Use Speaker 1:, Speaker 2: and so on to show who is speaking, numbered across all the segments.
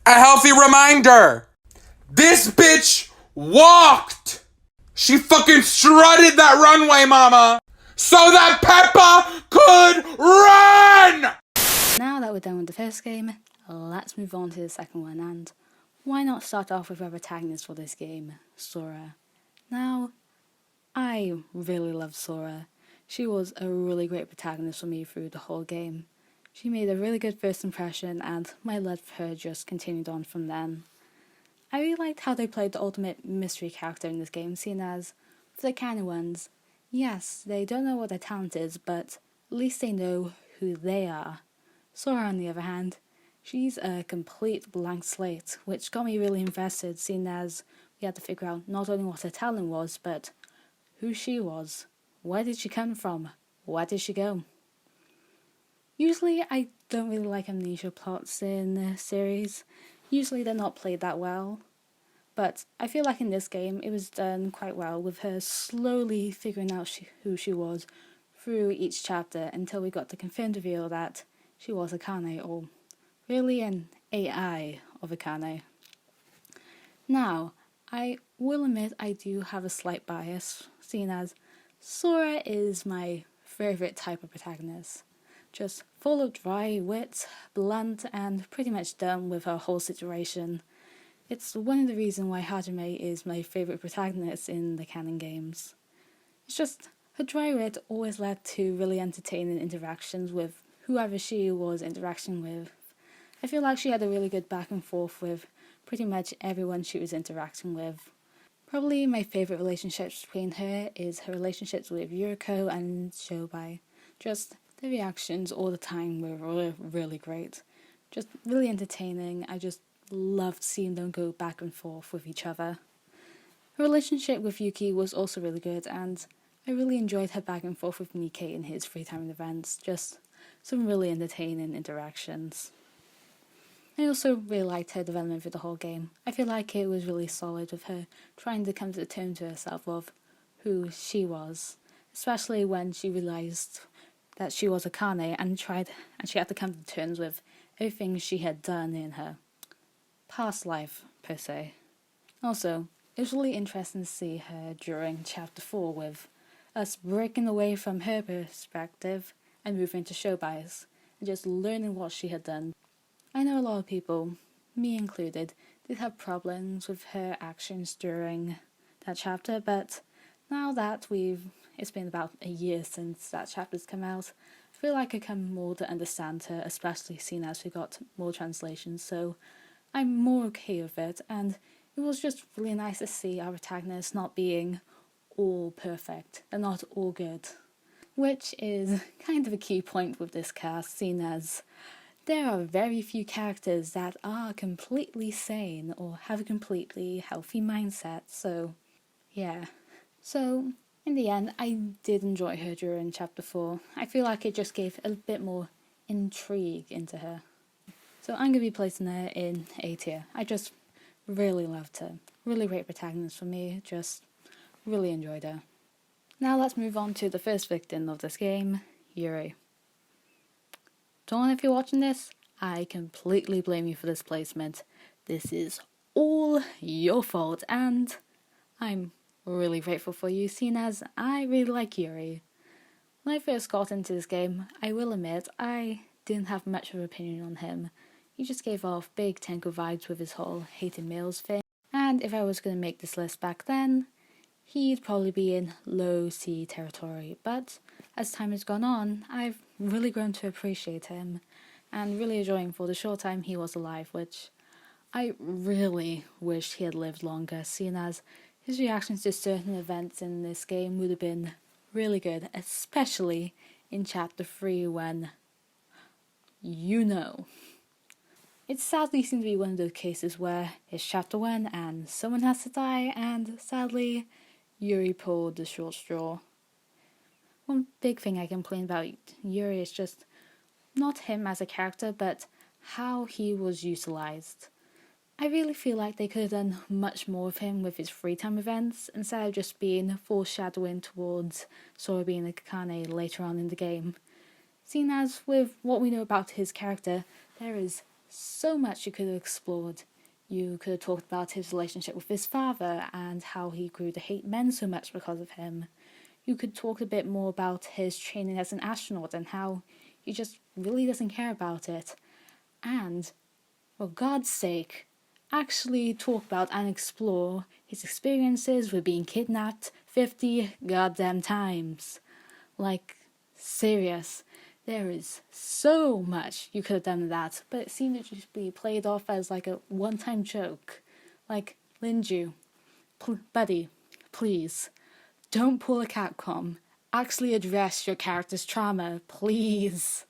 Speaker 1: a healthy reminder. This bitch walked. She fucking strutted that runway, mama, so that Peppa could run!
Speaker 2: Now that we're done with the first game, let's move on to the second one, and why not start off with our protagonist for this game, Sora. Now, I really loved Sora. She was a really great protagonist for me through the whole game. She made a really good first impression, and my love for her just continued on from then. I really liked how they played the ultimate mystery character in this game, seeing as, for the kind of ones, yes, they don't know what their talent is, but at least they know who they are. Sora, on the other hand, she's a complete blank slate, which got me really invested, seeing as we had to figure out not only what her talent was, but who she was. Where did she come from? Where did she go? Usually, I don't really like amnesia plots in the series. Usually they're not played that well. But I feel like in this game, it was done quite well, with her slowly figuring out who she was through each chapter until we got the confirmed reveal that she was Akane, or really an AI of Akane. Now, I will admit I do have a slight bias, seeing as Sora is my favourite type of protagonist. Just full of dry wit, blunt, and pretty much done with her whole situation. It's one of the reasons why Hajime is my favourite protagonist in the canon games. It's just, her dry wit always led to really entertaining interactions with whoever she was interacting with. I feel like she had a really good back and forth with pretty much everyone she was interacting with. Probably my favourite relationships between her is her relationships with Yuri and Shobbay. Just the reactions all the time were really great. Just really entertaining. I just loved seeing them go back and forth with each other. Her relationship with Yuki was also really good, and I really enjoyed her back and forth with Nikkei in his free time events. Just some really entertaining interactions. I also really liked her development through the whole game. I feel like it was really solid with her trying to come to terms with herself of who she was, especially when she realised that she was Akane and she had to come to terms with everything she had done in her past life, per se. Also, it was really interesting to see her during Chapter 4 with us breaking away from her perspective and moving to Shobbay's and just learning what she had done. I know a lot of people, me included, did have problems with her actions during that chapter, but now that it's been about a year since that chapter's come out, I feel like I come more to understand her, especially seeing as we got more translations, so I'm more okay with it, and it was just really nice to see our protagonists not being all perfect. They're not all good. Which is kind of a key point with this cast, seeing as there are very few characters that are completely sane or have a completely healthy mindset, so yeah. So, in the end, I did enjoy her during Chapter 4. I feel like it just gave a bit more intrigue into her. So I'm going to be placing her in A tier. I just really loved her. Really great protagonist for me, just really enjoyed her. Now let's move on to the first victim of this game, Yuri. Dawn, if you're watching this, I completely blame you for this placement. This is all your fault, and I'm really grateful for you, seeing as I really like Yuri. When I first got into this game, I will admit, I didn't have much of an opinion on him. He just gave off big Tenko vibes with his whole hating males thing, and if I was going to make this list back then, he'd probably be in low C territory, but as time has gone on, I've really grown to appreciate him, and really enjoy him for the short time he was alive, which I really wished he had lived longer, seeing as his reactions to certain events in this game would have been really good, especially in Chapter 3 when, It sadly seems to be one of those cases where it's Chapter 1 and someone has to die, and sadly, Yuri pulled the short straw. One big thing I complain about Yuri is just not him as a character, but how he was utilized. I really feel like they could have done much more with him with his free time events, instead of just being foreshadowing towards Sora being a Kakane later on in the game. Seeing as with what we know about his character, there is so much you could have explored. You could have talked about his relationship with his father and how he grew to hate men so much because of him. You could talk a bit more about his training as an astronaut and how he just really doesn't care about it. And, for God's sake, actually talk about and explore his experiences with being kidnapped 50 goddamn times. Like, serious. There is so much you could have done with that, but it seemed to just be played off as like a one-time joke. Like, Linju, buddy, please, don't pull a Capcom. Actually address your character's trauma, please.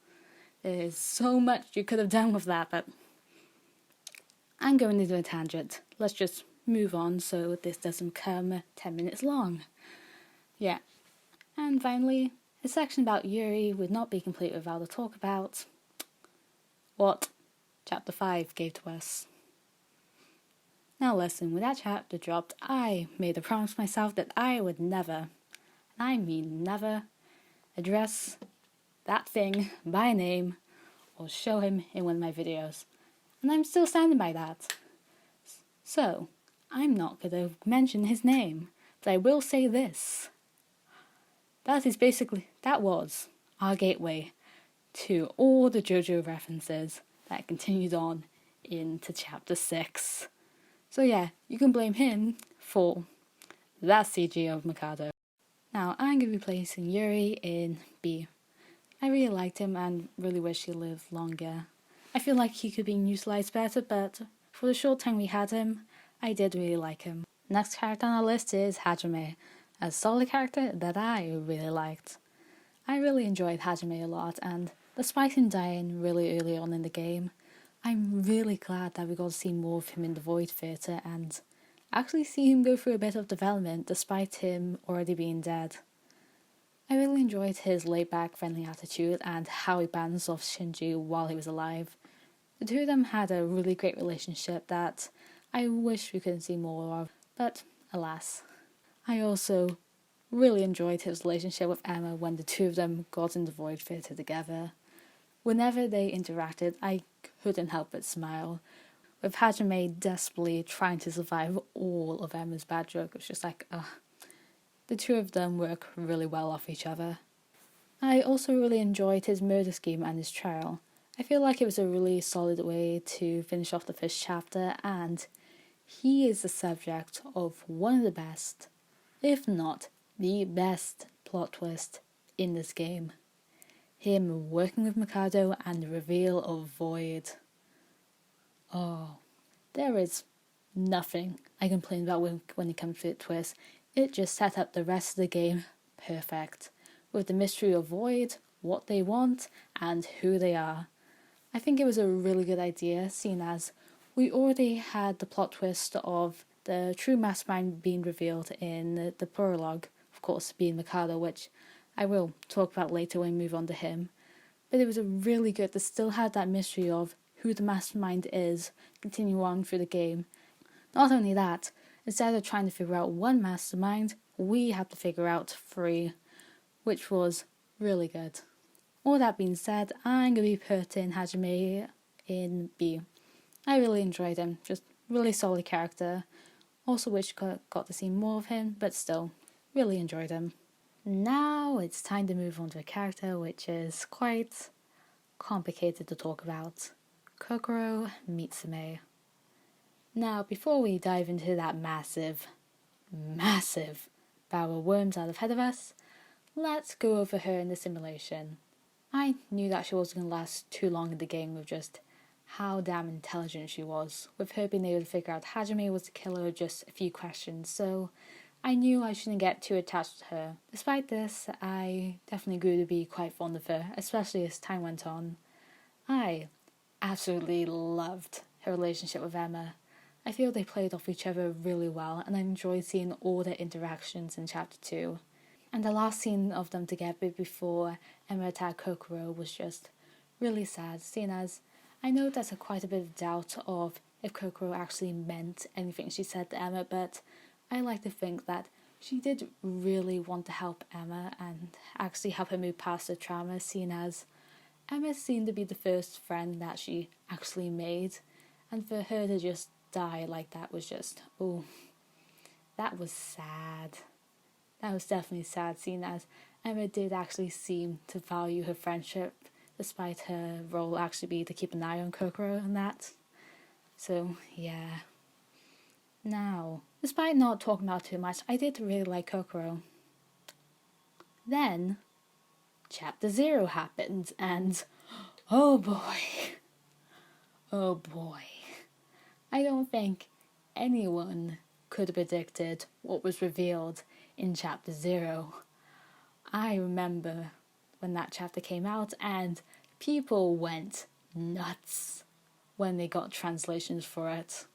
Speaker 2: There's so much you could have done with that, but I'm going into a tangent. Let's just move on so this doesn't come 10 minutes long. Yeah. And finally, a section about Yuri would not be complete without a talk about what Chapter 5 gave to us. Now listen, when that chapter dropped, I made a promise myself that I would never, and I mean never, address that thing by name or show him in one of my videos. And I'm still standing by that. So, I'm not going to mention his name, but I will say this. That was our gateway to all the JoJo references that continued on into Chapter 6. So yeah, you can blame him for that CG of Mikado. Now, I'm going to be placing Yuri in B. I really liked him and really wish he lived longer. I feel like he could be utilised better, but for the short time we had him, I did really like him. Next character on our list is Hajime, a solid character that I really liked. I really enjoyed Hajime a lot, and despite him dying really early on in the game, I'm really glad that we got to see more of him in the Void Theatre and actually see him go through a bit of development despite him already being dead. I really enjoyed his laid-back, friendly attitude and how he balanced off Shinji while he was alive. The two of them had a really great relationship that I wish we could see more of, but alas. I also really enjoyed his relationship with Emma when the two of them got in the Void Theatre together. Whenever they interacted, I couldn't help but smile. With Hajime desperately trying to survive all of Emma's bad joke, it was just like, the two of them work really well off each other. I also really enjoyed his murder scheme and his trial. I feel like it was a really solid way to finish off the first chapter, and he is the subject of one of the best, if not the best, plot twist in this game. Him working with Mikado and the reveal of Void. Oh, there is nothing I complain about when it comes to the twist. It just set up the rest of the game perfect, with the mystery of Void, what they want, and who they are. I think it was a really good idea, seeing as we already had the plot twist of the true mastermind being revealed in the prologue, of course being Mikado, which I will talk about later when we move on to him. But it was a really good to still have that mystery of who the mastermind is, continue on through the game. Not only that, instead of trying to figure out one mastermind, we had to figure out 3, which was really good. All that being said, I'm going to be putting Hajime in B. I really enjoyed him, just really solid character. Also wish got to see more of him, but still, really enjoyed him. Now it's time to move on to a character which is quite complicated to talk about. Kokoromitsu. Now, before we dive into that massive barrel of worms out ahead of us, let's go over her in the simulation. I knew that she wasn't going to last too long in the game with just how damn intelligent she was, with her being able to figure out Hajime was the killer with just a few questions, so I knew I shouldn't get too attached to her. Despite this, I definitely grew to be quite fond of her, especially as time went on. I absolutely loved her relationship with Emma. I feel they played off each other really well, and I enjoyed seeing all their interactions in Chapter 2. And the last scene of them together before Emma attacked Kokoro was just really sad, seeing as I know there's quite a bit of doubt of if Kokoro actually meant anything she said to Emma, but I like to think that she did really want to help Emma and actually help her move past the trauma, seeing as Emma seemed to be the first friend that she actually made, and for her to just die like that was just, oh, that was sad. That was definitely sad, seeing as Emma did actually seem to value her friendship, despite her role actually be to keep an eye on Kokoro and that. So, yeah. Now, despite not talking about too much, I did really like Kokoro. Then, Chapter 0 happened, and oh boy. Oh boy. I don't think anyone could have predicted what was revealed in Chapter 0. I remember when that chapter came out and people went nuts when they got translations for it.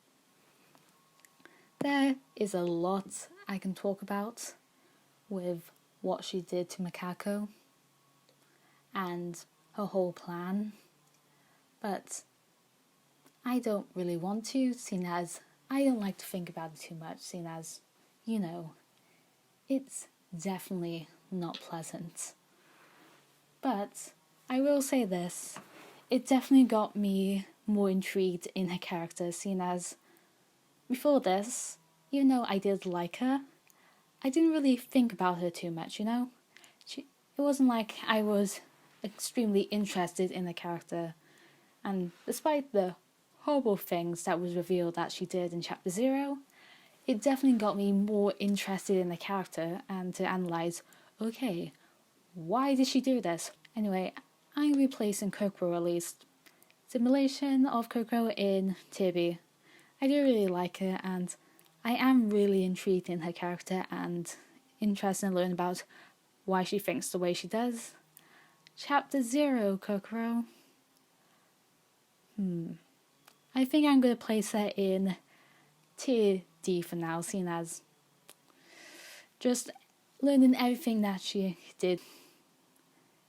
Speaker 2: There is a lot I can talk about with what she did to Makako and her whole plan, but I don't really want to, seeing as I don't like to think about it too much, seeing as, you know, it's definitely not pleasant. But I will say this, it definitely got me more intrigued in her character, seeing as before this, even though I did like her, I didn't really think about her too much, you know? It wasn't like I was extremely interested in the character, and despite the horrible things that was revealed that she did in Chapter 0, it definitely got me more interested in the character and to analyse, okay, why did she do this? Anyway, I'm replacing Kokoro at least. Simulation of Kokoro in Tibi. I do really like her and I am really intrigued in her character and interested in learning about why she thinks the way she does. Chapter 0, Kokoro. I think I'm going to place her in Tier D for now, seeing as just learning everything that she did.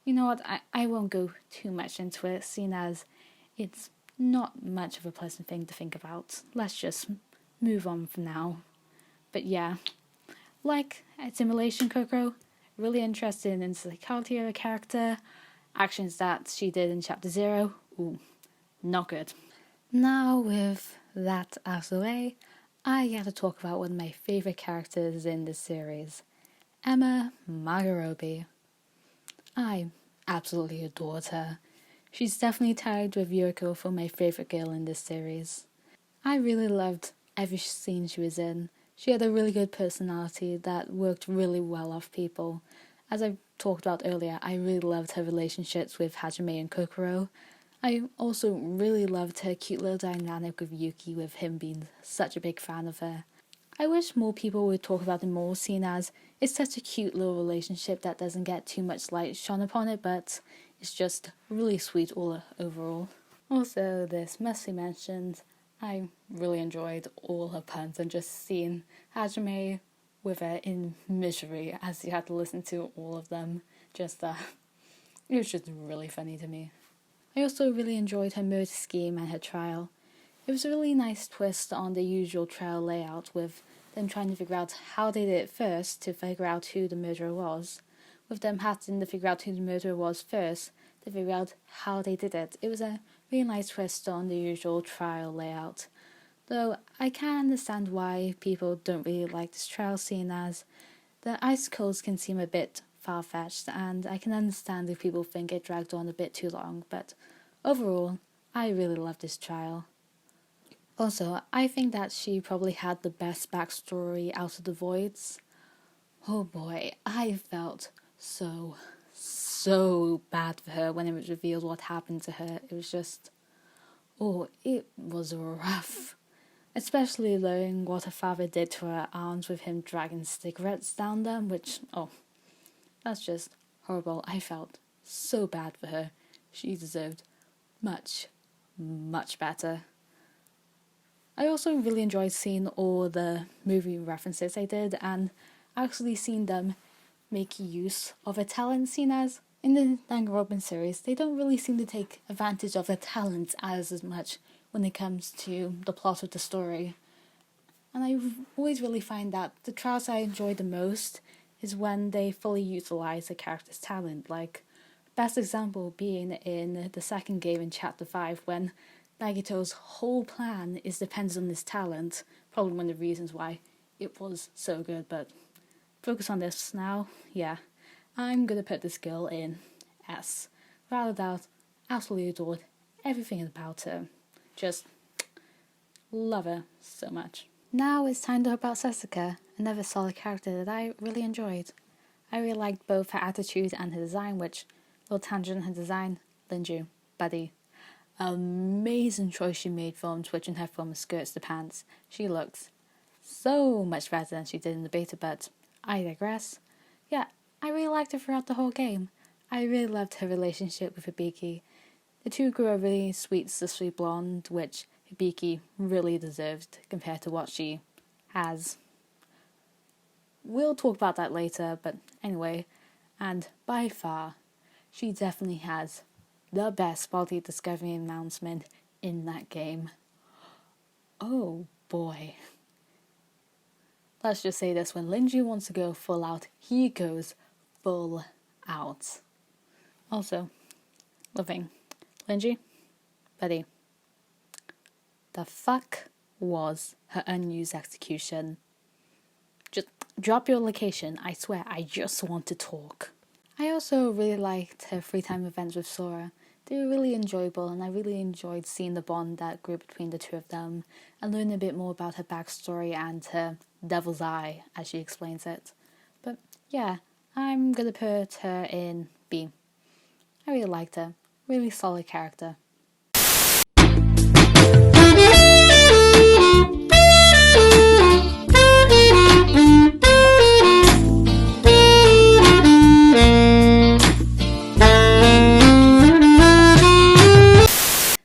Speaker 2: You know what, I won't go too much into it, seeing as it's not much of a pleasant thing to think about. Let's just move on for now. But yeah, like Simulation Kokoro, really interested in the psychology of a character, actions that she did in Chapter 0, ooh, not good. Now with that out of the way, I got to talk about one of my favourite characters in this series, Emma Marguerobi. I absolutely adored her. She's definitely tied with Yuriko for my favourite girl in this series. I really loved every scene she was in. She had a really good personality that worked really well off people. As I talked about earlier, I really loved her relationships with Hajime and Kokoro. I also really loved her cute little dynamic with Yuki, with him being such a big fan of her. I wish more people would talk about it more, seeing as it's such a cute little relationship that doesn't get too much light shone upon it, but it's just really sweet all overall. Also, this must be mentioned, I really enjoyed all her puns and just seeing Hajime with her in misery as you had to listen to all of them. It was just really funny to me. I also really enjoyed her murder scheme and her trial. It was a really nice twist on the usual trial layout, with them trying to figure out how they did it first to figure out who the murderer was, with them having to figure out who the murderer was first to figure out how they did it. It was a really nice twist on the usual trial layout. Though I can understand why people don't really like this trial scene, as the icicles can seem a bit far-fetched, and I can understand if people think it dragged on a bit too long, but overall, I really love this trial. Also, I think that she probably had the best backstory out of the voids. Oh boy, I felt so bad for her when it was revealed what happened to her. It was just, it was rough. Especially learning what her father did to her arms with him dragging cigarettes down them, which, that's just horrible. I felt so bad for her. She deserved much better. I also really enjoyed seeing all the movie references they did and actually seeing them make use of a talent, seen as in the Danganronpa series, they don't really seem to take advantage of their talents as much when it comes to the plot of the story. And I always really find that the trials I enjoy the most is when they fully utilize a character's talent, like Best example being in the second game in Chapter 5 when Nagito's whole plan is dependent on his talent. Probably one of the reasons why it was so good, but focus on this now. Yeah, I'm gonna put this girl in S. Without a doubt, absolutely adored everything about her. Just love her so much. Now it's time to talk about Sasuke, another solid character that I really enjoyed. I really liked both her attitude and her design, which, little tangent on her design, Linju, buddy. Amazing choice she made from switching her from skirts to pants. She looks so much better than she did in the beta, but I digress. Yeah, I really liked her throughout the whole game. I really loved her relationship with Hibiki. The two grew a really sweet sisterly blonde, which Hibiki really deserved compared to what she has. We'll talk about that later, but anyway, and by far, she definitely has the best body discovery announcement in that game. Oh boy. Let's just say this, when Linji wants to go full out, he goes full out. Also, loving Linji, buddy. The fuck was her unused execution? Just drop your location, I swear, I just want to talk. I also really liked her free time events with Sora. They were really enjoyable, and I really enjoyed seeing the bond that grew between the two of them and learning a bit more about her backstory and her devil's eye, as she explains it. But yeah, I'm gonna put her in B. I really liked her. Really solid character.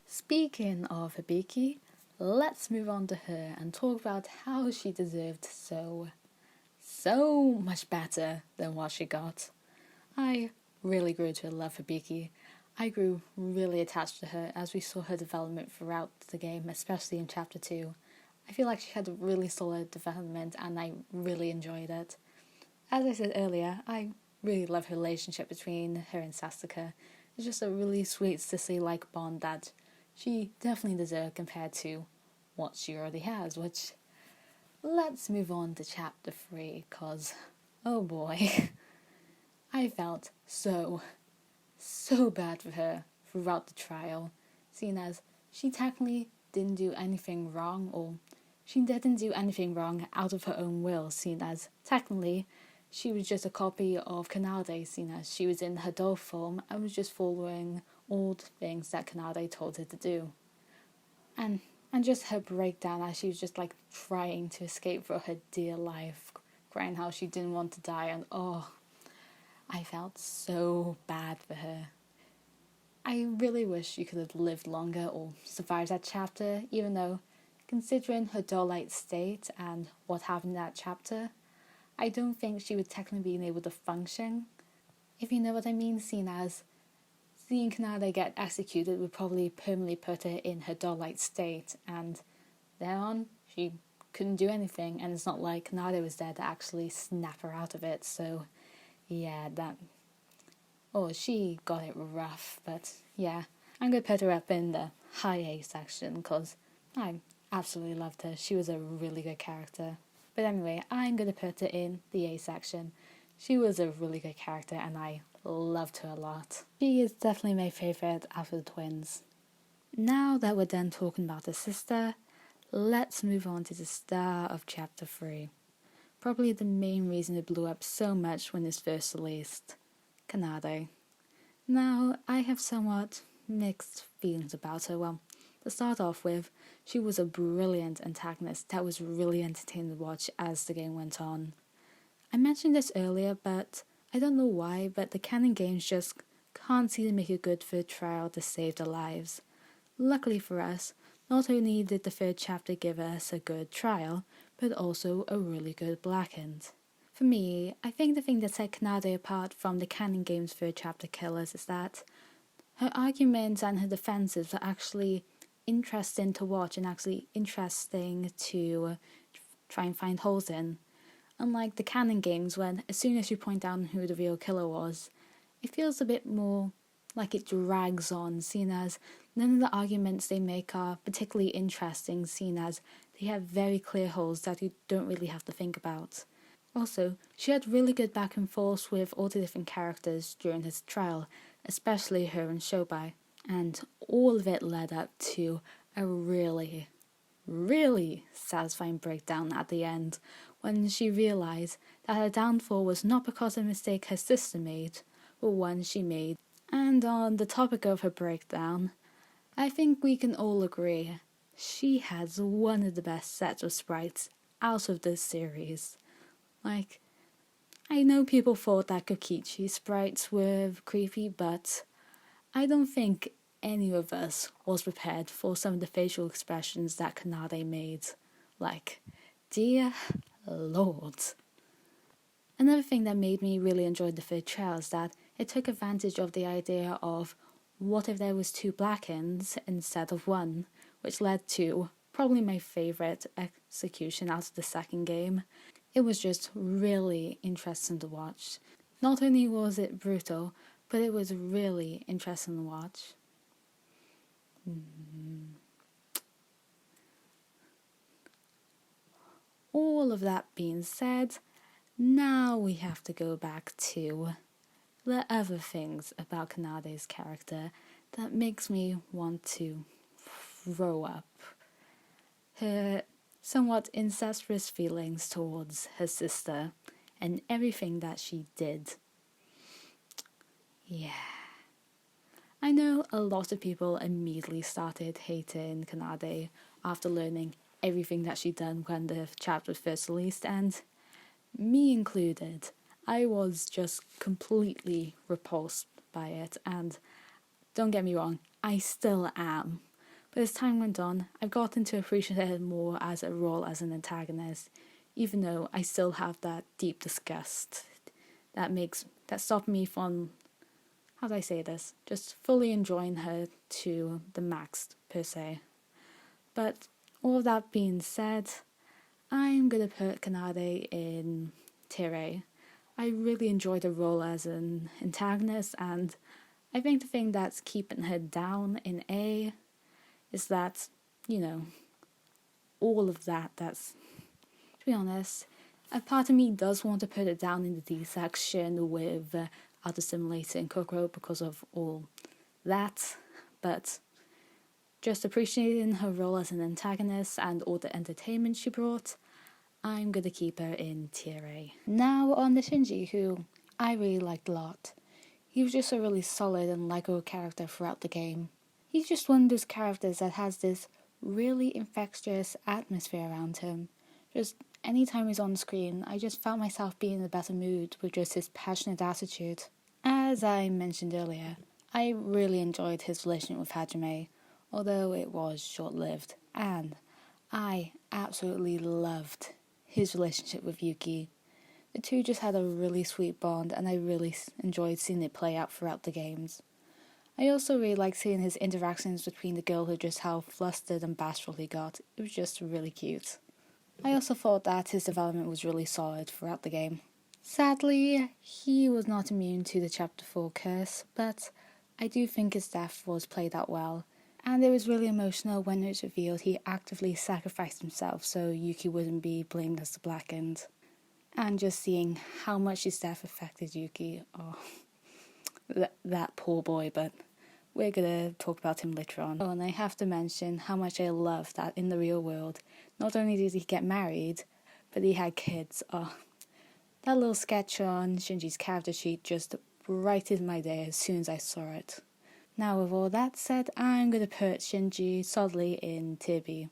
Speaker 2: Speaking of Hibiki, let's move on to her and talk about how she deserved so much better than what she got. I really grew to love Hibiki. I grew really attached to her as we saw her development throughout the game, especially in Chapter 2. I feel like she had a really solid development and I really enjoyed it. As I said earlier, I really love her relationship between her and Sasuke. It's just a really sweet sisterly-like bond that she definitely deserved compared to what she already has, which, let's move on to Chapter 3, cause, oh boy, I felt so bad for her throughout the trial, seeing as she technically didn't do anything wrong, or she didn't do anything wrong out of her own will, seeing as technically she was just a copy of Kanade, seeing as she was in her doll form and was just following all the things that Kanade told her to do. And just her breakdown as she was just like trying to escape for her dear life, crying how she didn't want to die, and oh, I felt so bad for her. I really wish she could have lived longer or survived that chapter, even though, considering her doll-like state and what happened in that chapter, I don't think she would technically be able to function. If you know what I mean, seeing as seeing Kanade get executed would probably permanently put her in her doll-like state, and thereon, she couldn't do anything, and it's not like Kanade was there to actually snap her out of it, so yeah, she got it rough, but yeah, I'm gonna put her up in the high A section, because I absolutely loved her. She was a really good character. But anyway, I'm gonna put her in the A section. She was a really good character, and I loved her a lot. She is definitely my favourite out of the twins. Now that we're done talking about the sister, let's move on to the star of Chapter 3. Probably the main reason it blew up so much when it's first released, Kanade. Now, I have somewhat mixed feelings about her. Well, to start off with, she was a brilliant antagonist that was really entertaining to watch as the game went on. I mentioned this earlier, but I don't know why, but the canon games just can't seem to make a good third trial to save their lives. Luckily for us, not only did the third chapter give us a good trial, but also a really good blackened. For me, I think the thing that set Kanade apart from the canon game's third chapter killers is that her arguments and her defenses were actually interesting to watch and actually interesting to try and find holes in. Unlike the canon games, when as soon as you point out who the real killer was, it feels a bit more like it drags on, seen as none of the arguments they make are particularly interesting, seen as they have very clear holes that you don't really have to think about. Also, she had really good back and forth with all the different characters during his trial, especially her and Shobbay, and all of it led up to a really satisfying breakdown at the end, when she realised that her downfall was not because of a mistake her sister made, but one she made. And on the topic of her breakdown, I think we can all agree she has one of the best sets of sprites out of this series. Like, I know people thought that Kokichi's sprites were creepy, but I don't think any of us was prepared for some of the facial expressions that Kanade made. Like, dear Lord. Another thing that made me really enjoy the third trial is that it took advantage of the idea of what if there was 2 Blackens instead of 1, which led to probably my favourite execution out of the second game. It was just really interesting to watch. Not only was it brutal, but it was really interesting to watch. All of that being said, now we have to go back to the other things about Kanade's character that makes me want to throw up. Her somewhat incestuous feelings towards her sister and everything that she did. Yeah. I know a lot of people immediately started hating Kanade after learning everything that she'd done when the chapter was first released, and me included. I was just completely repulsed by it, and don't get me wrong, I still am. But as time went on, I've gotten to appreciate her more as a role as an antagonist, even though I still have that deep disgust that stopped me from, how do I say this, just fully enjoying her to the max, per se. But all of that being said, I'm going to put Kanade in Tier A. I really enjoyed her role as an antagonist, and I think the thing that's keeping her down in A is that, all of that's, to be honest, a part of me does want to put it down in the D section with Outer Simulator and Kokoro because of all that, but just appreciating her role as an antagonist and all the entertainment she brought, I'm going to keep her in Tier A. Now on the Shinji, who I really liked a lot. He was just a really solid and likable character throughout the game. He's just one of those characters that has this really infectious atmosphere around him. Just anytime he's on screen, I just found myself being in a better mood with just his passionate attitude. As I mentioned earlier, I really enjoyed his relationship with Hajime, although it was short-lived, and I absolutely loved his relationship with Yuki. The two just had a really sweet bond, and I really enjoyed seeing it play out throughout the games. I also really liked seeing his interactions between the girl, who just how flustered and bashful he got. It was just really cute. I also thought that his development was really solid throughout the game. Sadly, he was not immune to the Chapter 4 curse, but I do think his death was played out well, and it was really emotional when it was revealed he actively sacrificed himself so Yuki wouldn't be blamed as the Blackened. And just seeing how much his death affected Yuki, that poor boy, but we're gonna talk about him later on. Oh, and I have to mention how much I love that in the real world, not only did he get married, but he had kids. That little sketch on Shinji's character sheet just brightened my day as soon as I saw it. Now with all that said, I'm gonna put Shinji solidly in Tier B.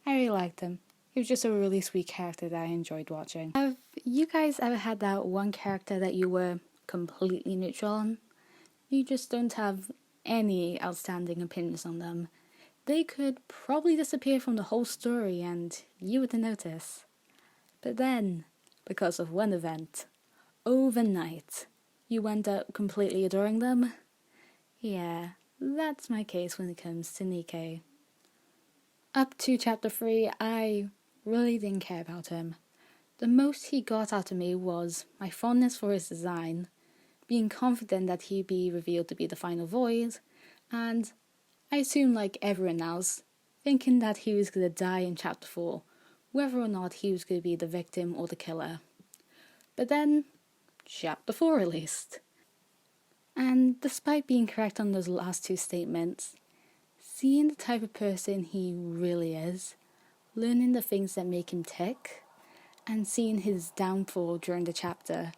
Speaker 2: I really liked him. He was just a really sweet character that I enjoyed watching. Have you guys ever had that one character that you were completely neutral on? You just don't have any outstanding opinions on them. They could probably disappear from the whole story and you wouldn't notice. But then, because of one event, overnight, you end up completely adoring them? Yeah, that's my case when it comes to Nikkei. Up to Chapter 3, I really didn't care about him. The most he got out of me was my fondness for his design, being confident that he'd be revealed to be the final void, and I assume like everyone else, thinking that he was going to die in chapter 4, whether or not he was going to be the victim or the killer. But then, chapter 4 released. And despite being correct on those last two statements, seeing the type of person he really is, learning the things that make him tick, and seeing his downfall during the chapter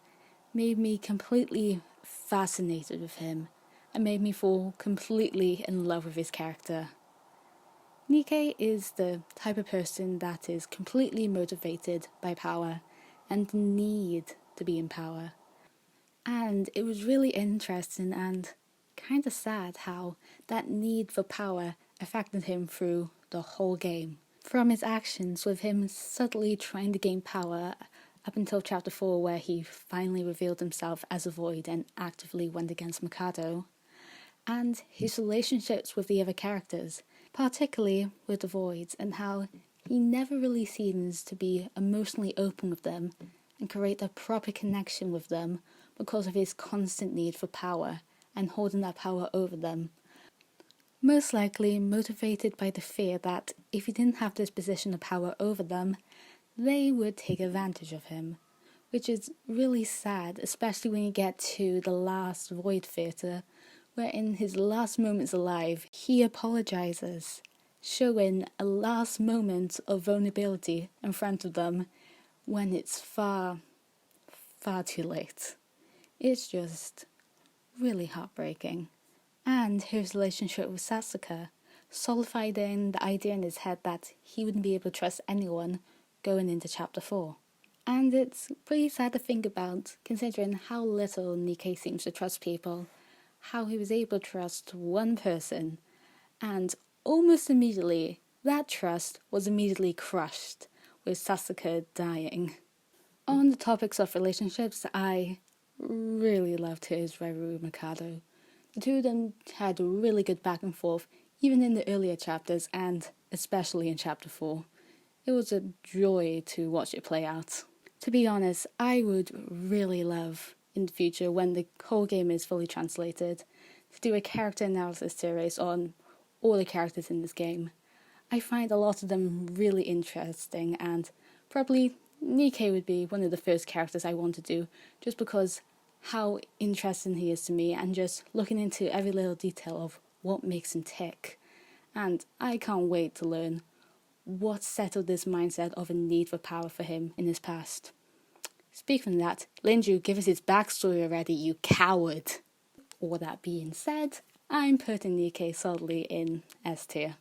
Speaker 2: made me completely fascinated with him and made me fall completely in love with his character. Nikkei is the type of person that is completely motivated by power and the need to be in power. And it was really interesting and kind of sad how that need for power affected him through the whole game. From his actions, with him subtly trying to gain power up until chapter 4, where he finally revealed himself as a void and actively went against Mikado, and his relationships with the other characters, particularly with the voids, and how he never really seems to be emotionally open with them and create a proper connection with them because of his constant need for power and holding that power over them. Most likely motivated by the fear that if he didn't have this position of power over them, they would take advantage of him, which is really sad, especially when you get to the last Void Theatre, where in his last moments alive, he apologizes, showing a last moment of vulnerability in front of them when it's far, far too late. It's just really heartbreaking. And his relationship with Sasuke solidified in the idea in his head that he wouldn't be able to trust anyone going into chapter 4. And it's pretty sad to think about, considering how little Nikkei seems to trust people, how he was able to trust one person, and almost immediately, that trust was immediately crushed, with Sasuke dying. On the topics of relationships, I really loved his Rairu Mikado. The two of them had a really good back and forth, even in the earlier chapters, and especially in chapter 4. It was a joy to watch it play out. To be honest, I would really love, in the future, when the whole game is fully translated, to do a character analysis series on all the characters in this game. I find a lot of them really interesting, and probably Nikkei would be one of the first characters I want to do, just because how interesting he is to me, and just looking into every little detail of what makes him tick. And I can't wait to learn what settled this mindset of a need for power for him in his past. Speaking of that, Linju, give us his backstory already, you coward! All that being said, I'm putting Nikkei solidly in S tier.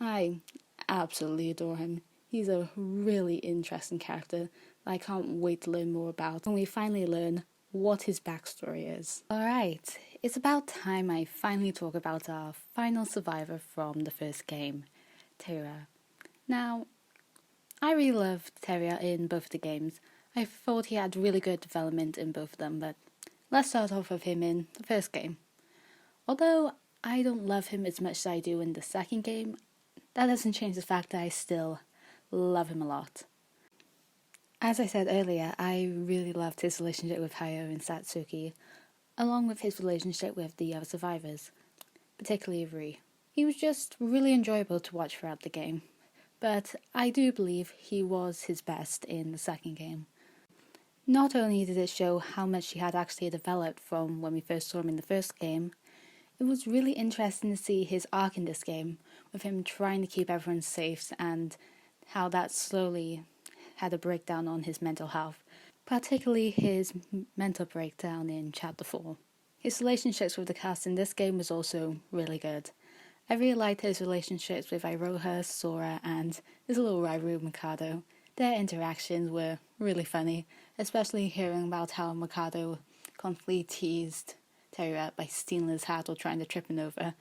Speaker 2: I absolutely adore him. He's a really interesting character that I can't wait to learn more about when we finally learn what his backstory is. Alright, it's about time I finally talk about our final survivor from the first game, Teiru. Now, I really loved Teiru in both of the games. I thought he had really good development in both of them, but let's start off with him in the first game. Although I don't love him as much as I do in the second game, that doesn't change the fact that I still love him a lot. As I said earlier, I really loved his relationship with Hayo and Satsuki, along with his relationship with the other survivors, particularly Yuri. He was just really enjoyable to watch throughout the game, but I do believe he was his best in the second game. Not only did it show how much he had actually developed from when we first saw him in the first game, it was really interesting to see his arc in this game, with him trying to keep everyone safe and how that slowly had a breakdown on his mental health, particularly his mental breakdown in chapter 4. His relationships with the cast in this game was also really good. I really liked his relationships with Aroha, Sora, and his little Rairu Mikado. Their interactions were really funny, especially hearing about how Mikado constantly teased Teiru by stealing his hat or trying to trip him over.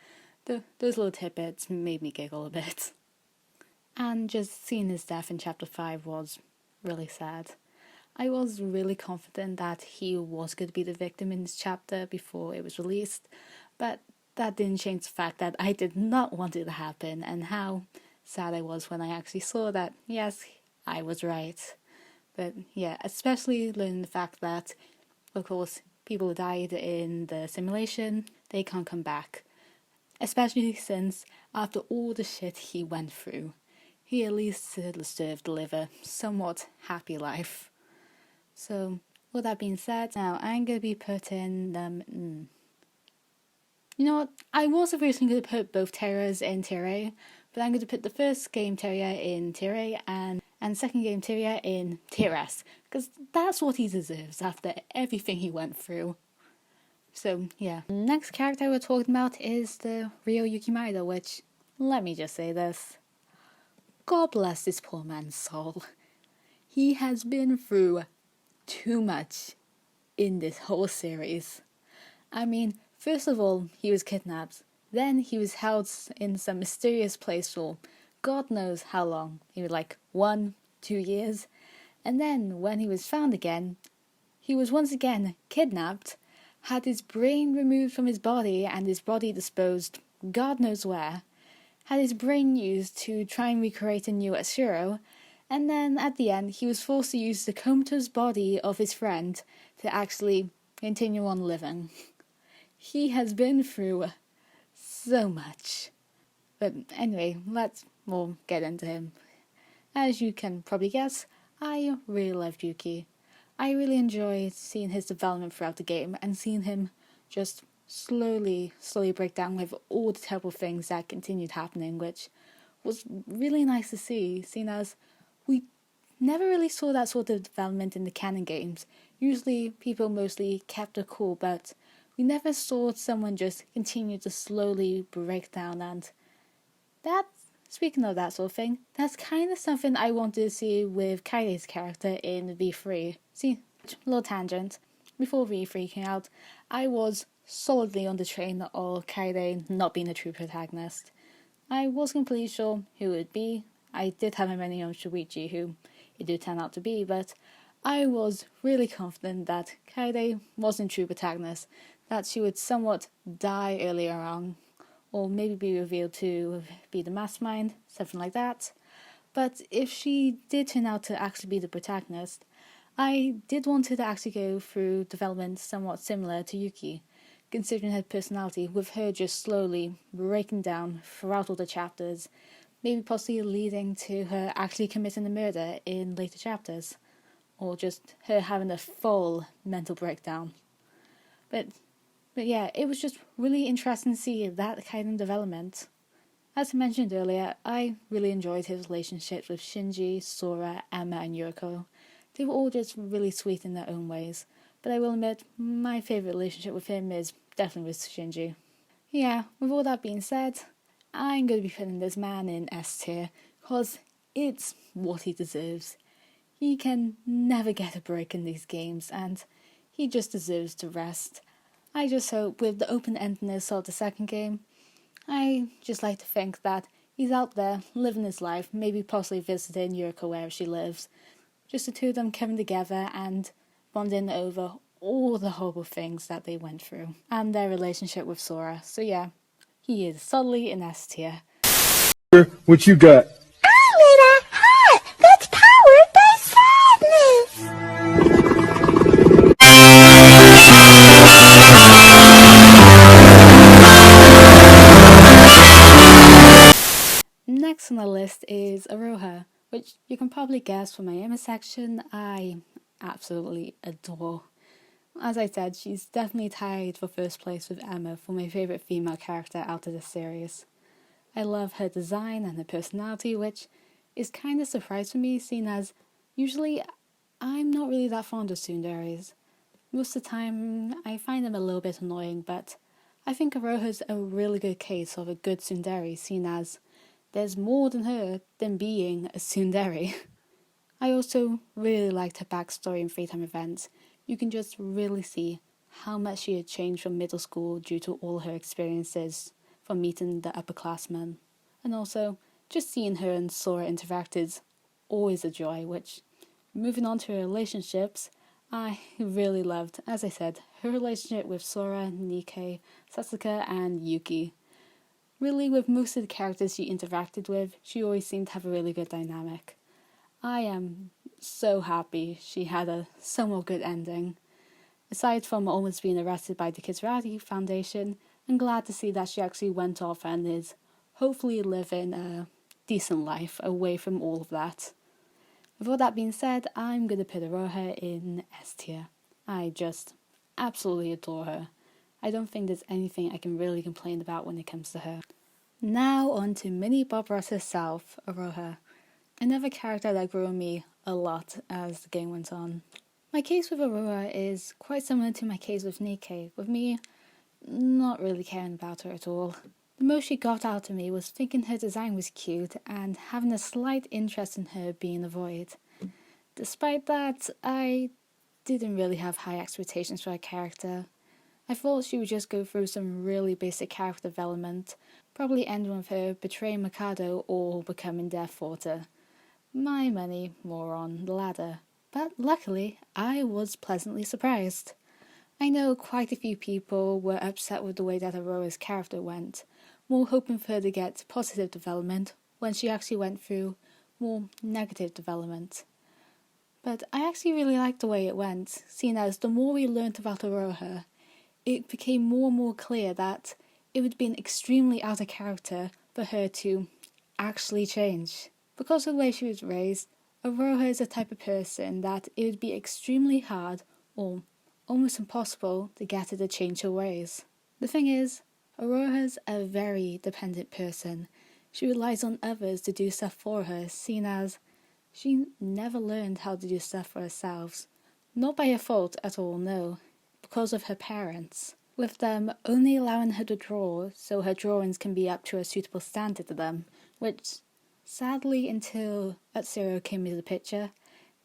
Speaker 2: Those little tidbits made me giggle a bit. And just seeing his death in chapter 5 was really sad. I was really confident that he was going to be the victim in this chapter before it was released, but that didn't change the fact that I did not want it to happen, and how sad I was when I actually saw that, yes, I was right. But yeah, especially learning the fact that, of course, people who died in the simulation, they can't come back. Especially since, after all the shit he went through, he at least deserved to live a somewhat happy life. So, with that being said, now I'm going to be putting them... You know what, I was originally going to put both Teiras in DRA, but I'm going to put the first game Teira in DRA and second game Teira in TRS, because that's what he deserves after everything he went through. So, yeah. The next character we're talking about is the real Yuki Maeda, which, let me just say this. God bless this poor man's soul. He has been through too much in this whole series. I mean, first of all, he was kidnapped. Then he was held in some mysterious place for God knows how long. He was like 1-2 years. And then when he was found again, he was once again kidnapped, had his brain removed from his body and his body disposed God knows where, had his brain used to try and recreate a new Ashuro, and then at the end he was forced to use the comatose body of his friend to actually continue on living. He has been through so much. But anyway, we'll get into him. As you can probably guess, I really loved Yuki. I really enjoyed seeing his development throughout the game and seeing him just slowly break down with all the terrible things that continued happening, which was really nice to see, seeing as we never really saw that sort of development in the canon games. Usually people mostly kept their cool, but we never saw someone just continue to slowly break down, and speaking of that sort of thing, that's kind of something I wanted to see with Kaide's character in V3. See, little tangent. Before V3 came out, I was solidly on the train of Kaide not being a true protagonist. I was completely sure who it would be. I did have my money on Shuichi, who it did turn out to be, but I was really confident that Kaide wasn't a true protagonist, that she would somewhat die earlier on, or maybe be revealed to be the mastermind, something like that. But if she did turn out to actually be the protagonist, I did want her to actually go through development somewhat similar to Yuki, considering her personality, with her just slowly breaking down throughout all the chapters, maybe possibly leading to her actually committing a murder in later chapters, or just her having a full mental breakdown. But yeah, it was just really interesting to see that kind of development. As I mentioned earlier, I really enjoyed his relationships with Shinji, Sora, Emma and Yuriko. They were all just really sweet in their own ways, but I will admit, my favourite relationship with him is definitely with Shinji. Yeah, with all that being said, I'm going to be putting this man in S tier, because it's what he deserves. He can never get a break in these games, and he just deserves to rest. I just hope with the open-endedness of the second game, I just like to think that he's out there living his life, maybe possibly visiting Yuriko wherever she lives, just the two of them coming together and bonding over all the horrible things that they went through, and their relationship with Sora. So yeah, he is solidly in S tier.
Speaker 3: What you got?
Speaker 4: I made a heart that's powered by sadness.
Speaker 2: Next on the list is Aroha, which you can probably guess from my Emma section, I absolutely adore. As I said, she's definitely tied for first place with Emma for my favourite female character out of this series. I love her design and her personality, which is kind of surprised for me, seeing as usually I'm not really that fond of tsunderes. Most of the time I find them a little bit annoying, but I think Aroha's a really good case of a good tsundere, seeing as there's more than her than being a tsundere. I also really liked her backstory in Free Time Events. You can just really see how much she had changed from middle school due to all her experiences from meeting the upperclassmen. And also, just seeing her and Sora interact is always a joy, which, moving on to her relationships, I really loved, as I said, her relationship with Sora, Nikkei, Sasuke and Yuki. Really, with most of the characters she interacted with, she always seemed to have a really good dynamic. I am so happy she had a somewhat good ending. Aside from almost being arrested by the Kizuragi Foundation, I'm glad to see that she actually went off and is hopefully living a decent life away from all of that. With all that being said, I'm going to put Aroha in S tier. I just absolutely adore her. I don't think there's anything I can really complain about when it comes to her. Now on to Mini Bob Ross herself, Aroha. Another character that grew on me a lot as the game went on. My case with Aroha is quite similar to my case with Nikkei, with me not really caring about her at all. The most she got out of me was thinking her design was cute and having a slight interest in her being a void. Despite that, I didn't really have high expectations for her character. I thought she would just go through some really basic character development, probably ending with her betraying Mikado or becoming their Forta. My money more on the latter. But luckily, I was pleasantly surprised. I know quite a few people were upset with the way that Aroha's character went, more hoping for her to get positive development when she actually went through more negative development. But I actually really liked the way it went, seeing as the more we learnt about Aroha, it became more and more clear that it would be an extremely out of character for her to actually change. Because of the way she was raised, Aroha is the type of person that it would be extremely hard or almost impossible to get her to change her ways. The thing is, Aroha's a very dependent person. She relies on others to do stuff for her, seeing as she never learned how to do stuff for herself. Not by her fault at all, no, because of her parents, with them only allowing her to draw so her drawings can be up to a suitable standard to them, which sadly until Atsuro came into the picture,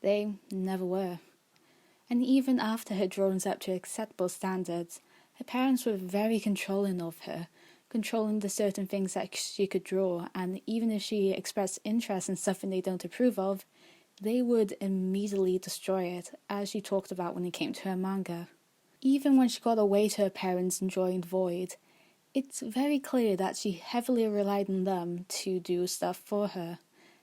Speaker 2: they never were. And even after her drawings up to acceptable standards, her parents were very controlling of her, controlling the certain things that she could draw, and even if she expressed interest in something they don't approve of, they would immediately destroy it, as she talked about when it came to her manga. Even when she got away to her parents enjoying Void, it's very clear that she heavily relied on them to do stuff for her.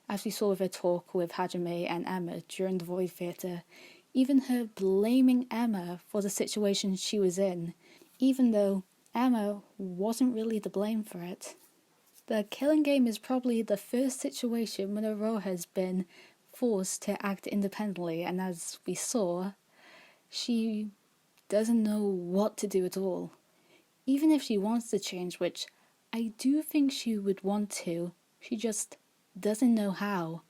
Speaker 2: As we saw with her talk with Hajime and Emma during the Void Theatre, even her blaming Emma for the situation she was in, even though Emma wasn't really to blame for it. The Killing Game is probably the first situation when Aroha has been forced to act independently, and as we saw, she doesn't know what to do at all. Even if she wants to change, which I do think she would want to, she just doesn't know how.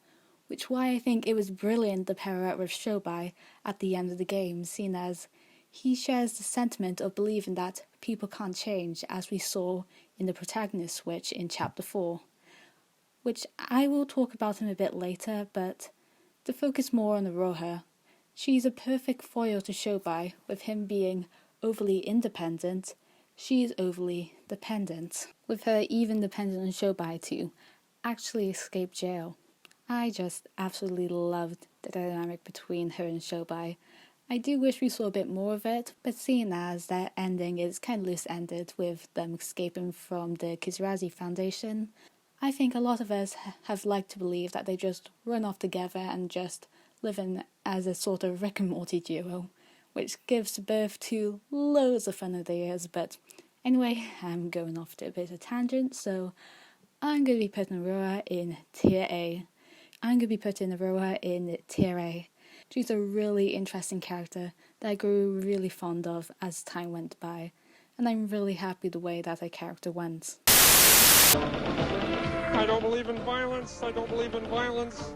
Speaker 2: Which why I think it was brilliant to pair her up with Shobbay at the end of the game, seeing as he shares the sentiment of believing that people can't change, as we saw in the protagonist switch in Chapter 4. Which I will talk about him a bit later, but to focus more on Aroha, she's a perfect foil to Shobbay, with him being overly independent. She is overly dependent, with her even dependent on Shobbay to actually escape jail. I just absolutely loved the dynamic between her and Shobbay. I do wish we saw a bit more of it, but seeing as their ending is kind of loose-ended with them escaping from the Kizuragi Foundation, I think a lot of us have liked to believe that they just run off together and just live in as a sort of Rick and Morty duo, which gives birth to loads of fun ideas. But anyway, I'm going off to a bit of tangent, so I'm going to be putting Aroha in Tier A. She's a really interesting character that I grew really fond of as time went by, and I'm really happy the way that her character went.
Speaker 5: I don't believe in violence. I don't believe in violence.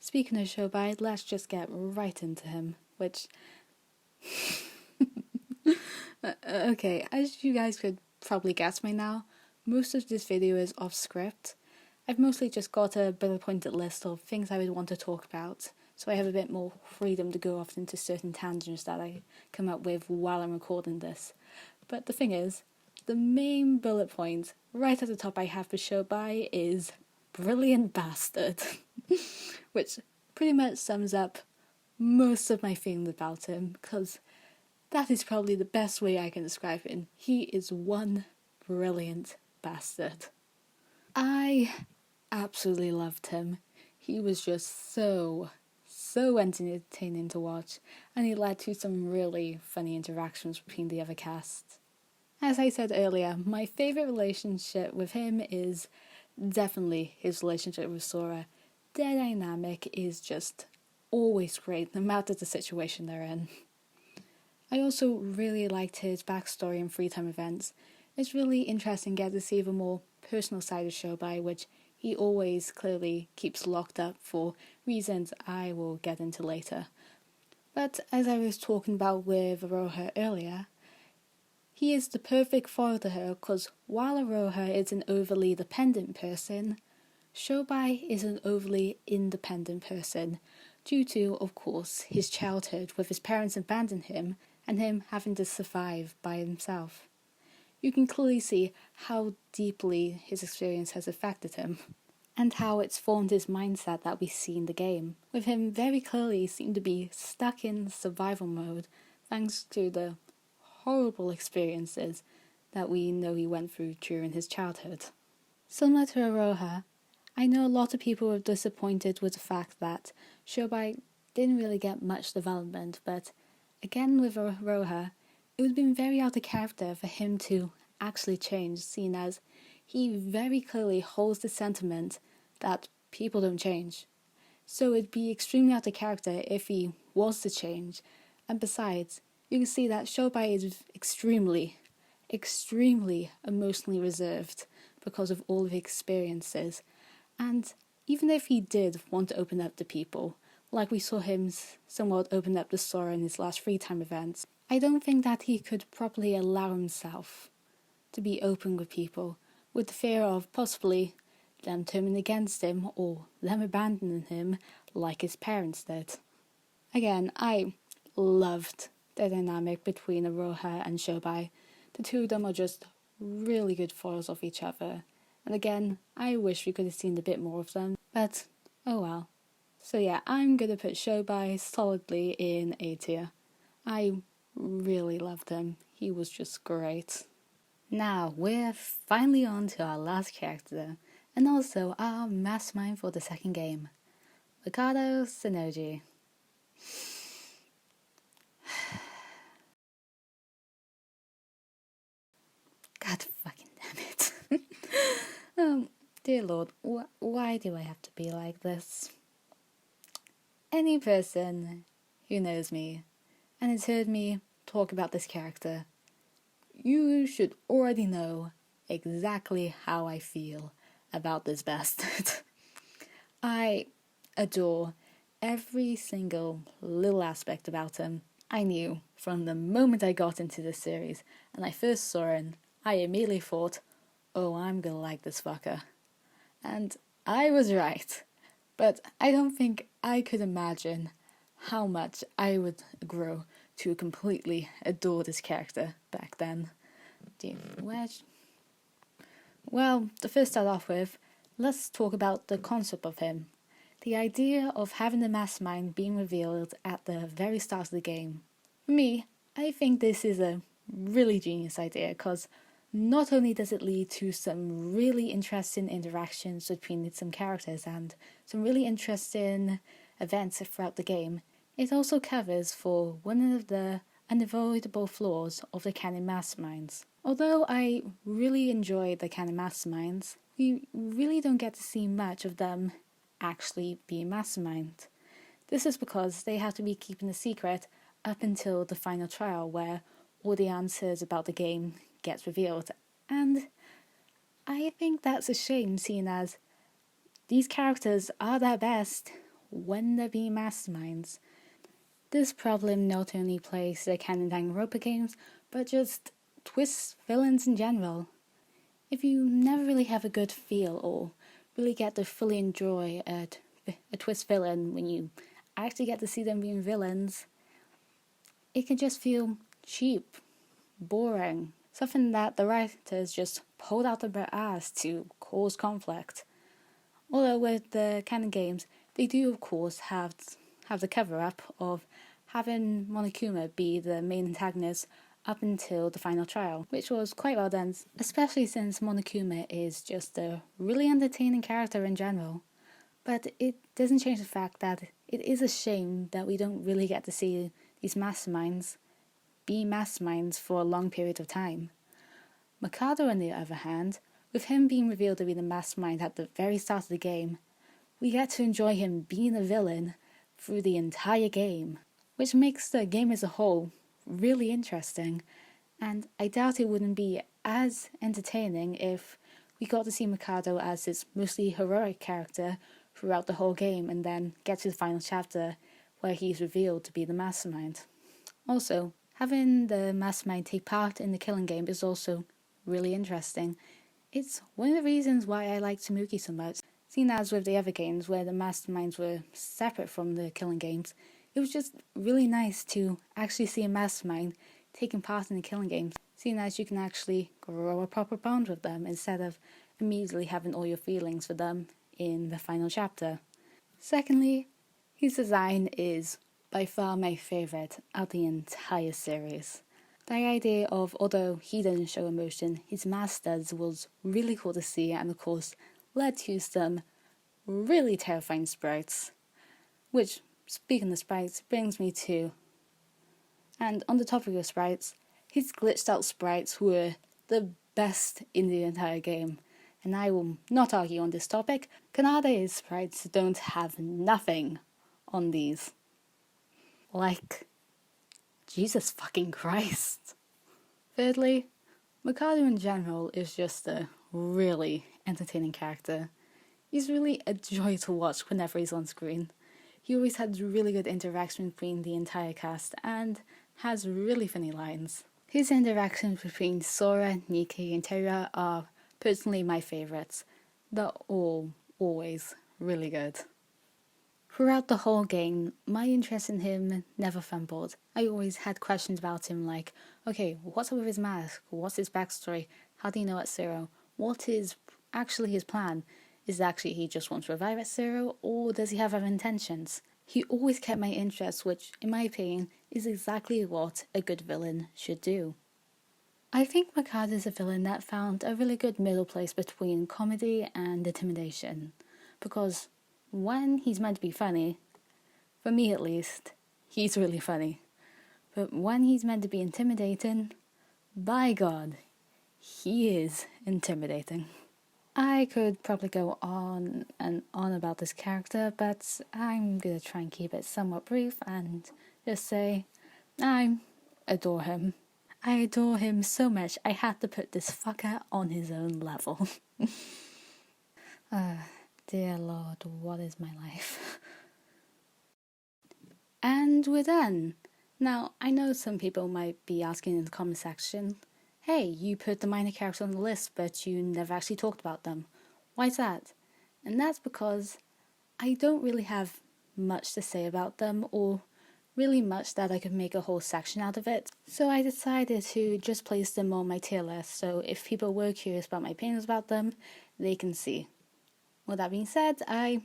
Speaker 2: Speaking of Shobbay, let's just get right into him, which... Okay, as you guys could probably guess by now, most of this video is off script. I've mostly just got a bullet pointed list of things I would want to talk about, so I have a bit more freedom to go off into certain tangents that I come up with while I'm recording this. But the thing is, the main bullet point right at the top I have for Shobbay is Brilliant Bastard, which pretty much sums up most of my feelings about him, because that is probably the best way I can describe him. He is one brilliant bastard. I absolutely loved him. He was just so so entertaining to watch, and it led to some really funny interactions between the other cast. As I said earlier, my favourite relationship with him is definitely his relationship with Sora. Their dynamic is just always great, no matter the situation they're in. I also really liked his backstory and free time events. It's really interesting to get to see the more personal side of Shobbay, which he always clearly keeps locked up for reasons I will get into later. But as I was talking about with Aroha earlier, he is the perfect foil to her because while Aroha is an overly dependent person, Shobbay is an overly independent person due to, of course, his childhood with his parents abandoning him and him having to survive by himself. You can clearly see how deeply his experience has affected him, and how it's formed his mindset that we see in the game, with him very clearly seeming to be stuck in survival mode thanks to the horrible experiences that we know he went through during his childhood. Similar to Aroha, I know a lot of people were disappointed with the fact that Shobbay didn't really get much development, but again with Aroha, it would have been very out of character for him to actually change, seeing as he very clearly holds the sentiment that people don't change. So it'd be extremely out of character if he was to change, and besides, you can see that Shobbay is extremely emotionally reserved because of all of his experiences, and even if he did want to open up to people, like we saw him somewhat open up to Sora in his last free time events, I don't think that he could properly allow himself to be open with people, with the fear of possibly them turning against him or them abandoning him like his parents did. Again, I loved the dynamic between Aroha and Shobbay. The two of them are just really good foils of each other, and again, I wish we could have seen a bit more of them, but oh well. So yeah, I'm gonna put Shobbay solidly in A tier. I really loved him. He was just great. Now, we're finally on to our last character, and also our mastermind for the second game, Mikado Sonoji. God fucking damn it. Dear Lord, why do I have to be like this? Any person who knows me and has heard me talk about this character, you should already know exactly how I feel about this bastard. I adore every single little aspect about him. I knew from the moment I got into this series and I first saw him, I immediately thought, oh, I'm gonna like this fucker. And I was right. But I don't think I could imagine how much I would grow to completely adore this character back then. Well, to first start off with, let's talk about the concept of him. The idea of having the mastermind being revealed at the very start of the game. For me, I think this is a really genius idea because not only does it lead to some really interesting interactions between some characters and some really interesting events throughout the game, it also covers for one of the unavoidable flaws of the canon masterminds. Although I really enjoy the canon masterminds, we really don't get to see much of them actually being masterminds. This is because they have to be keeping a secret up until the final trial where all the answers about the game gets revealed, and I think that's a shame, seeing as these characters are their best when they're being masterminds. This problem not only plays the canon Danganronpa games, but just twists villains in general. If you never really have a good feel or really get to fully enjoy a twist villain when you actually get to see them being villains, it can just feel cheap, boring, something that the writers just pulled out of their ass to cause conflict. Although with the canon games, they do of course have the cover-up of having Monokuma be the main antagonist up until the final trial, which was quite well done, especially since Monokuma is just a really entertaining character in general. But it doesn't change the fact that it is a shame that we don't really get to see these masterminds be masterminds for a long period of time. Mikado, on the other hand, with him being revealed to be the mastermind at the very start of the game, we get to enjoy him being a villain through the entire game, which makes the game as a whole really interesting, and I doubt it wouldn't be as entertaining if we got to see Mikado as this mostly heroic character throughout the whole game and then get to the final chapter where he's revealed to be the mastermind. Also, having the mastermind take part in the killing game is also really interesting. It's one of the reasons why I like Tamuki so much. Seen as with the other games where the masterminds were separate from the killing games, it was just really nice to actually see a mastermind taking part in the killing games, seeing as you can actually grow a proper bond with them instead of immediately having all your feelings for them in the final chapter. Secondly, his design is by far my favourite of the entire series. The idea of, although he didn't show emotion, his mask does was really cool to see, and of course led to some really terrifying sprites. Which, speaking of sprites, brings me to... And on the topic of sprites, his glitched out sprites were the best in the entire game. And I will not argue on this topic. Kanade's sprites don't have nothing on these. Like, Jesus fucking Christ. Thirdly, Mikado in general is just a really entertaining character. He's really a joy to watch whenever he's on screen. He always has really good interaction between the entire cast and has really funny lines. His interactions between Sora, Nikkei and Teiru are personally my favourites. They're all always really good. Throughout the whole game, my interest in him never fumbled. I always had questions about him like, okay, what's up with his mask? What's his backstory? How do you know it's Zero? What is actually his plan? Is it actually he just wants to revive at Zero, or does he have other intentions? He always kept my interest, which, in my opinion, is exactly what a good villain should do. I think Mikado is a villain that found a really good middle place between comedy and intimidation, because when he's meant to be funny, for me at least, he's really funny. But when he's meant to be intimidating, by God, he is intimidating. I could probably go on and on about this character, but I'm gonna try and keep it somewhat brief and just say, I adore him. I adore him so much, I had to put this fucker on his own level. Dear Lord, what is my life? And we're done. Now, I know some people might be asking in the comment section, hey, you put the minor characters on the list, but you never actually talked about them. Why is that? And that's because I don't really have much to say about them, or really much that I could make a whole section out of it. So I decided to just place them on my tier list, so if people were curious about my opinions about them, they can see. With that being said, I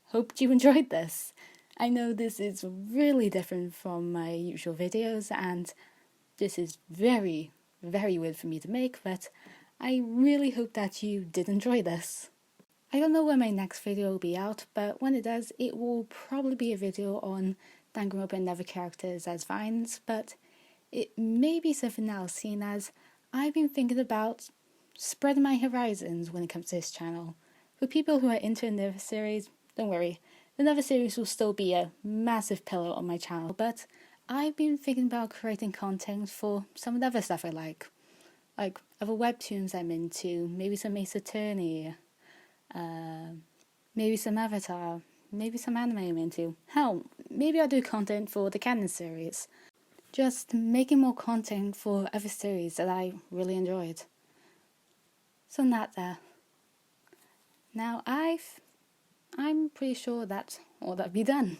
Speaker 2: hope you enjoyed this. I know this is really different from my usual videos, and this is very, very weird for me to make, but I really hope that you did enjoy this. I don't know when my next video will be out, but when it does, it will probably be a video on Danganronpa and other characters as vines, but it may be something else, seeing as I've been thinking about spreading my horizons when it comes to this channel. For people who are into the Never series, don't worry, the Never series will still be a massive pillar on my channel, but I've been thinking about creating content for some of the other stuff I like other webtoons I'm into, maybe some Ace Attorney, maybe some Avatar, maybe some anime I'm into. Hell, maybe I'll do content for the Canon series. Just making more content for other series that I really enjoyed. So that there. Now I'm pretty sure that's all that'll be done.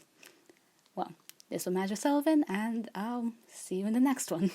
Speaker 2: Well, this was Magic Sullivan, and I'll see you in the next one.